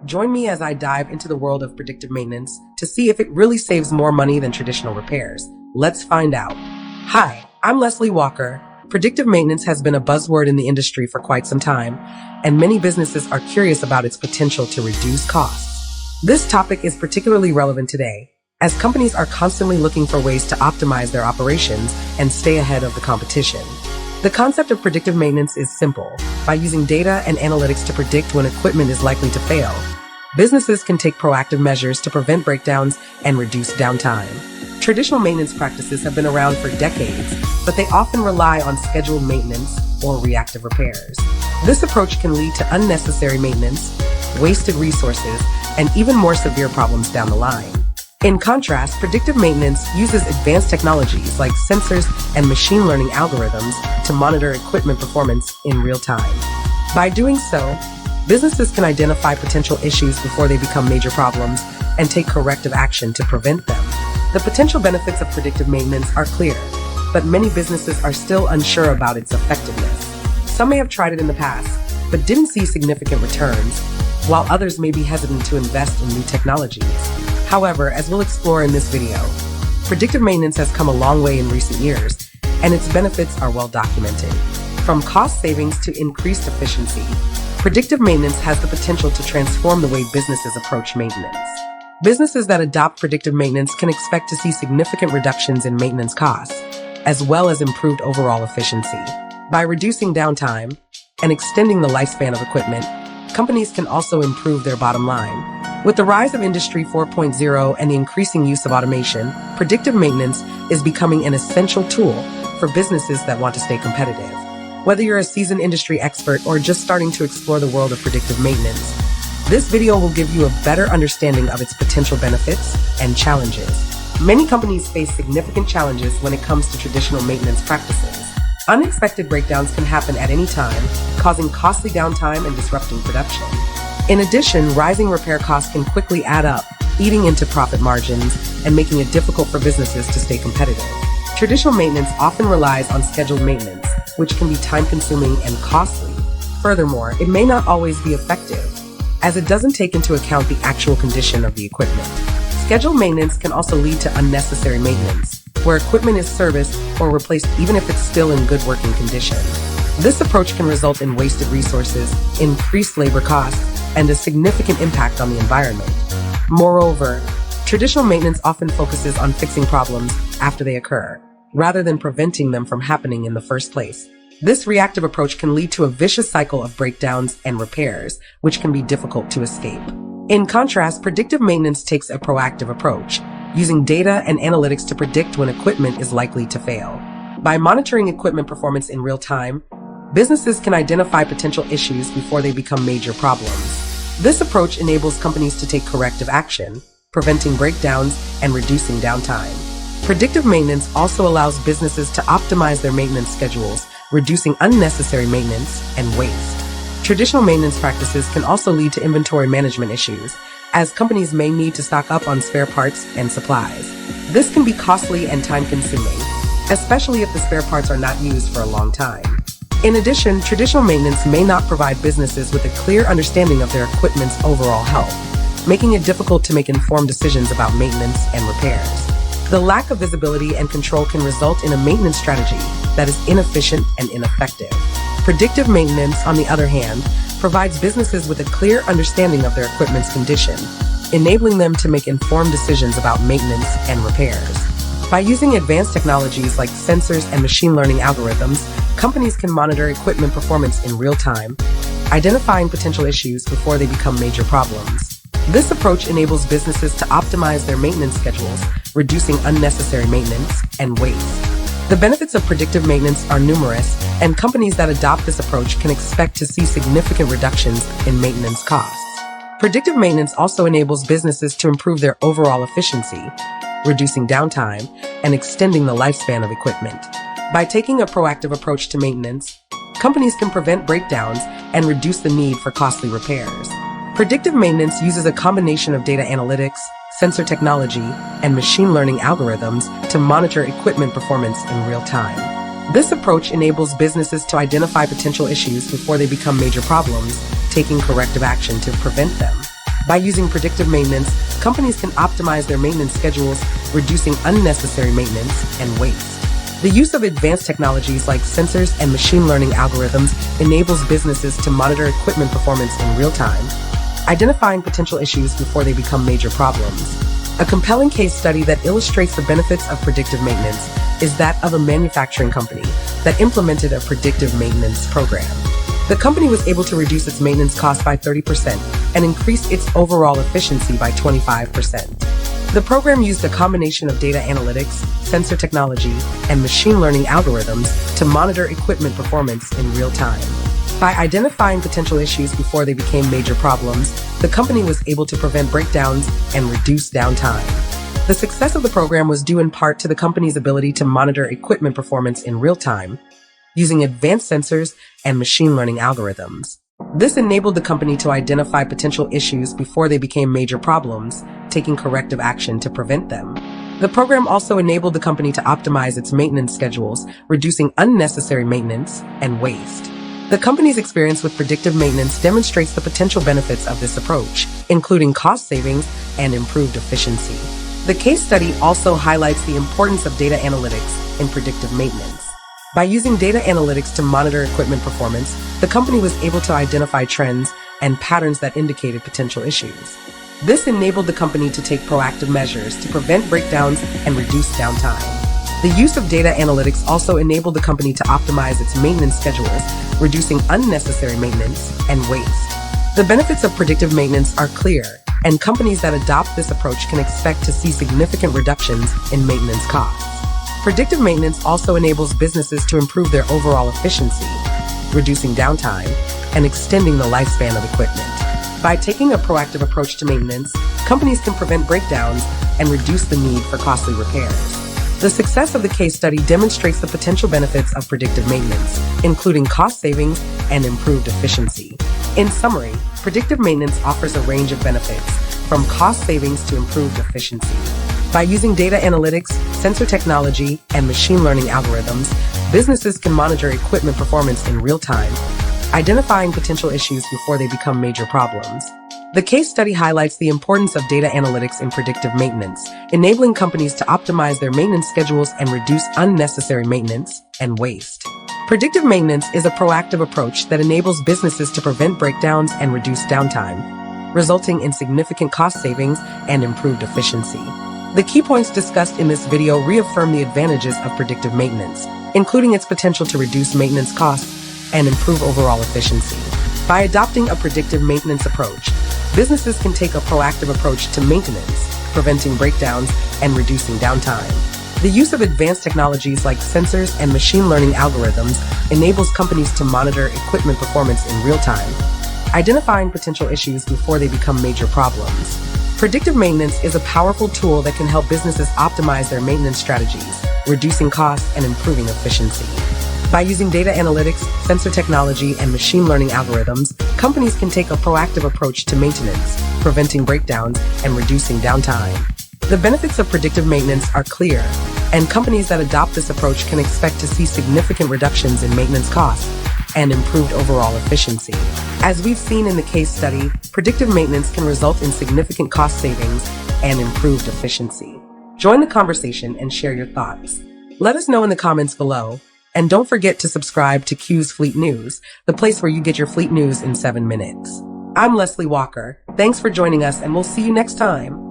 Join me as I dive into the world of predictive maintenance to see if it really saves more money than traditional repairs. Let's find out. Hi, I'm Leslie Walker. Predictive maintenance has been a buzzword in the industry for quite some time, and many businesses are curious about its potential to reduce costs. This topic is particularly relevant today, as companies are constantly looking for ways to optimize their operations and stay ahead of the competition. The concept of predictive maintenance is simple. By using data and analytics to predict when equipment is likely to fail, businesses can take proactive measures to prevent breakdowns and reduce downtime. Traditional maintenance practices have been around for decades, but they often rely on scheduled maintenance or reactive repairs. This approach can lead to unnecessary maintenance, wasted resources, and even more severe problems down the line. In contrast, predictive maintenance uses advanced technologies like sensors and machine learning algorithms to monitor equipment performance in real time. By doing so, businesses can identify potential issues before they become major problems and take corrective action to prevent them. The potential benefits of predictive maintenance are clear, but many businesses are still unsure about its effectiveness. Some may have tried it in the past, but didn't see significant returns, while others may be hesitant to invest in new technologies. However, as we'll explore in this video, predictive maintenance has come a long way in recent years, and its benefits are well documented. From cost savings to increased efficiency, predictive maintenance has the potential to transform the way businesses approach maintenance. Businesses that adopt predictive maintenance can expect to see significant reductions in maintenance costs, as well as improved overall efficiency. By reducing downtime and extending the lifespan of equipment, companies can also improve their bottom line. With the rise of Industry 4.0 and the increasing use of automation, predictive maintenance is becoming an essential tool for businesses that want to stay competitive. Whether you're a seasoned industry expert or just starting to explore the world of predictive maintenance, this video will give you a better understanding of its potential benefits and challenges. Many companies face significant challenges when it comes to traditional maintenance practices. Unexpected breakdowns can happen at any time, causing costly downtime and disrupting production. In addition, rising repair costs can quickly add up, eating into profit margins and making it difficult for businesses to stay competitive. Traditional maintenance often relies on scheduled maintenance, which can be time-consuming and costly. Furthermore, it may not always be effective, as it doesn't take into account the actual condition of the equipment. Scheduled maintenance can also lead to unnecessary maintenance, where equipment is serviced or replaced even if it's still in good working condition. This approach can result in wasted resources, increased labor costs, and a significant impact on the environment. Moreover, traditional maintenance often focuses on fixing problems after they occur, rather than preventing them from happening in the first place. This reactive approach can lead to a vicious cycle of breakdowns and repairs, which can be difficult to escape. In contrast, predictive maintenance takes a proactive approach, using data and analytics to predict when equipment is likely to fail. By monitoring equipment performance in real time, businesses can identify potential issues before they become major problems. This approach enables companies to take corrective action, preventing breakdowns and reducing downtime. Predictive maintenance also allows businesses to optimize their maintenance schedules, reducing unnecessary maintenance and waste. Traditional maintenance practices can also lead to inventory management issues, as companies may need to stock up on spare parts and supplies. This can be costly and time-consuming, especially if the spare parts are not used for a long time. In addition, traditional maintenance may not provide businesses with a clear understanding of their equipment's overall health, making it difficult to make informed decisions about maintenance and repairs. The lack of visibility and control can result in a maintenance strategy that is inefficient and ineffective. Predictive maintenance, on the other hand, provides businesses with a clear understanding of their equipment's condition, enabling them to make informed decisions about maintenance and repairs. By using advanced technologies like sensors and machine learning algorithms, companies can monitor equipment performance in real time, identifying potential issues before they become major problems. This approach enables businesses to optimize their maintenance schedules, reducing unnecessary maintenance and waste. The benefits of predictive maintenance are numerous, and companies that adopt this approach can expect to see significant reductions in maintenance costs. Predictive maintenance also enables businesses to improve their overall efficiency, reducing downtime, and extending the lifespan of equipment. By taking a proactive approach to maintenance, companies can prevent breakdowns and reduce the need for costly repairs. Predictive maintenance uses a combination of data analytics, sensor technology, and machine learning algorithms to monitor equipment performance in real time. This approach enables businesses to identify potential issues before they become major problems, taking corrective action to prevent them. By using predictive maintenance, companies can optimize their maintenance schedules, reducing unnecessary maintenance and waste. The use of advanced technologies like sensors and machine learning algorithms enables businesses to monitor equipment performance in real time, identifying potential issues before they become major problems. A compelling case study that illustrates the benefits of predictive maintenance is that of a manufacturing company that implemented a predictive maintenance program. The company was able to reduce its maintenance costs by 30% and increase its overall efficiency by 25%. The program used a combination of data analytics, sensor technology, and machine learning algorithms to monitor equipment performance in real time. By identifying potential issues before they became major problems, the company was able to prevent breakdowns and reduce downtime. The success of the program was due in part to the company's ability to monitor equipment performance in real time, using advanced sensors and machine learning algorithms. This enabled the company to identify potential issues before they became major problems, taking corrective action to prevent them. The program also enabled the company to optimize its maintenance schedules, reducing unnecessary maintenance and waste. The company's experience with predictive maintenance demonstrates the potential benefits of this approach, including cost savings and improved efficiency. The case study also highlights the importance of data analytics in predictive maintenance. By using data analytics to monitor equipment performance, the company was able to identify trends and patterns that indicated potential issues. This enabled the company to take proactive measures to prevent breakdowns and reduce downtime. The use of data analytics also enabled the company to optimize its maintenance schedules, reducing unnecessary maintenance and waste. The benefits of predictive maintenance are clear, and companies that adopt this approach can expect to see significant reductions in maintenance costs. Predictive maintenance also enables businesses to improve their overall efficiency, reducing downtime, and extending the lifespan of equipment. By taking a proactive approach to maintenance, companies can prevent breakdowns and reduce the need for costly repairs. The success of the case study demonstrates the potential benefits of predictive maintenance, including cost savings and improved efficiency. In summary, predictive maintenance offers a range of benefits, from cost savings to improved efficiency. By using data analytics, sensor technology, and machine learning algorithms, businesses can monitor equipment performance in real time, identifying potential issues before they become major problems. The case study highlights the importance of data analytics in predictive maintenance, enabling companies to optimize their maintenance schedules and reduce unnecessary maintenance and waste. Predictive maintenance is a proactive approach that enables businesses to prevent breakdowns and reduce downtime, resulting in significant cost savings and improved efficiency. The key points discussed in this video reaffirm the advantages of predictive maintenance, including its potential to reduce maintenance costs and improve overall efficiency. By adopting a predictive maintenance approach, businesses can take a proactive approach to maintenance, preventing breakdowns and reducing downtime. The use of advanced technologies like sensors and machine learning algorithms enables companies to monitor equipment performance in real time, identifying potential issues before they become major problems. Predictive maintenance is a powerful tool that can help businesses optimize their maintenance strategies, reducing costs and improving efficiency. By using data analytics, sensor technology, and machine learning algorithms, companies can take a proactive approach to maintenance, preventing breakdowns and reducing downtime. The benefits of predictive maintenance are clear, and companies that adopt this approach can expect to see significant reductions in maintenance costs and improved overall efficiency. As we've seen in the case study, predictive maintenance can result in significant cost savings and improved efficiency. Join the conversation and share your thoughts. Let us know in the comments below. And don't forget to subscribe to Q's Fleet News, the place where you get your fleet news in 7 minutes. I'm Leslie Walker. Thanks for joining us, and we'll see you next time.